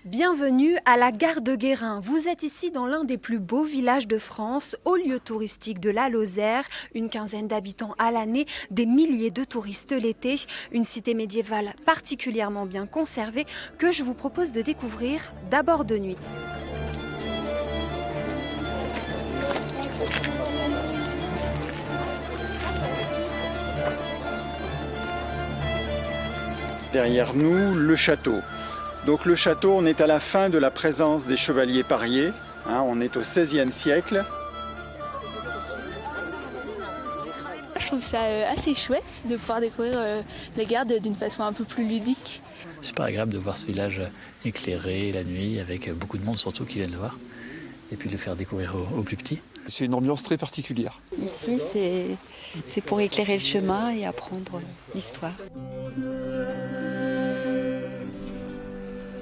Bienvenue à la gare de Guérin. Vous êtes ici dans l'un des plus beaux villages de France, haut lieu touristique de la Lozère. Une quinzaine d'habitants à l'année, des milliers de touristes l'été. Une cité médiévale particulièrement bien conservée que je vous propose de découvrir d'abord de nuit. Derrière nous, le château. Donc le château, on est à la fin de la présence des chevaliers pariers. On est au XVIe siècle. Je trouve ça assez chouette de pouvoir découvrir les gardes d'une façon un peu plus ludique. C'est super agréable de voir ce village éclairé la nuit, avec beaucoup de monde surtout qui viennent le voir. Et puis de le faire découvrir aux plus petits. C'est une ambiance très particulière. Ici, c'est pour éclairer le chemin et apprendre l'histoire.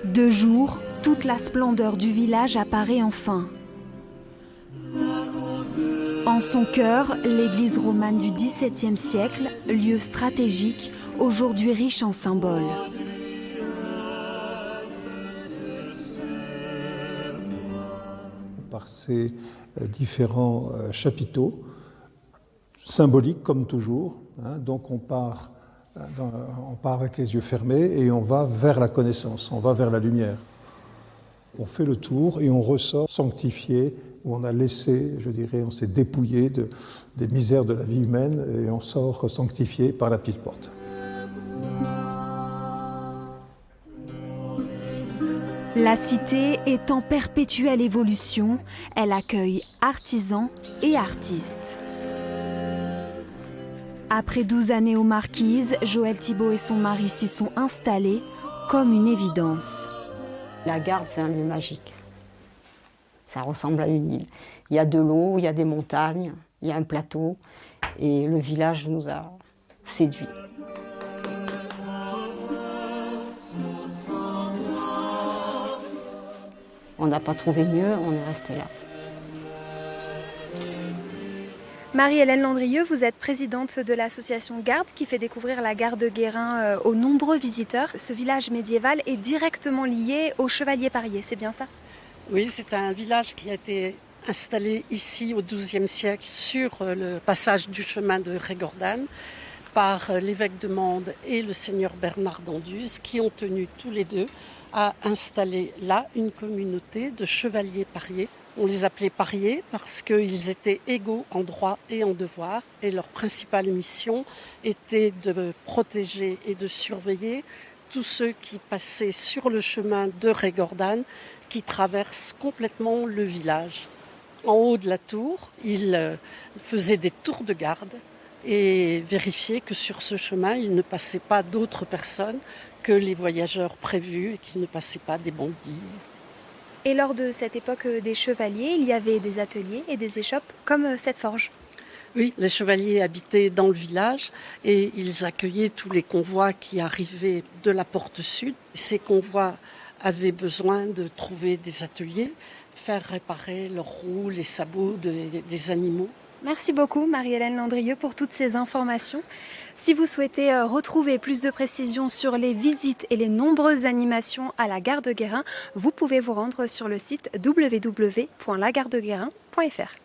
De jour, toute la splendeur du village apparaît enfin. En son cœur, l'église romane du XVIIe siècle, lieu stratégique, aujourd'hui riche en symboles. Par ces différents chapiteaux, symboliques comme toujours, donc on part avec les yeux fermés et on va vers la connaissance, on va vers la lumière. On fait le tour et on ressort sanctifié, où on a laissé, on s'est dépouillé des misères de la vie humaine et on sort sanctifié par la petite porte. La cité est en perpétuelle évolution, elle accueille artisans et artistes. Après 12 années aux Marquises, Joëlle Thibault et son mari s'y sont installés comme une évidence. La Garde, c'est un lieu magique. Ça ressemble à une île. Il y a de l'eau, il y a des montagnes, il y a un plateau. Et le village nous a séduits. On n'a pas trouvé mieux, on est resté là. Marie-Hélène Landrieux, vous êtes présidente de l'association Garde qui fait découvrir la gare de Guérin aux nombreux visiteurs. Ce village médiéval est directement lié aux chevaliers pariers, c'est bien ça? Oui, c'est un village qui a été installé ici au XIIe siècle sur le passage du chemin de Régordane par l'évêque de Mende et le seigneur Bernard d'Anduze qui ont tenu tous les deux à installer là une communauté de chevaliers pariers. On les appelait pariers parce qu'ils étaient égaux en droit et en devoir et leur principale mission était de protéger et de surveiller tous ceux qui passaient sur le chemin de Régordane qui traverse complètement le village. En haut de la tour, ils faisaient des tours de garde et vérifiaient que sur ce chemin, il ne passait pas d'autres personnes que les voyageurs prévus et qu'il ne passait pas des bandits. Et lors de cette époque des chevaliers, il y avait des ateliers et des échoppes comme cette forge. Oui, les chevaliers habitaient dans le village et ils accueillaient tous les convois qui arrivaient de la porte sud. Ces convois avaient besoin de trouver des ateliers, faire réparer leurs roues, les sabots des animaux. Merci beaucoup Marie-Hélène Landrieux pour toutes ces informations. Si vous souhaitez retrouver plus de précisions sur les visites et les nombreuses animations à la gare de Guérin, vous pouvez vous rendre sur le site www.lagardeguérin.fr.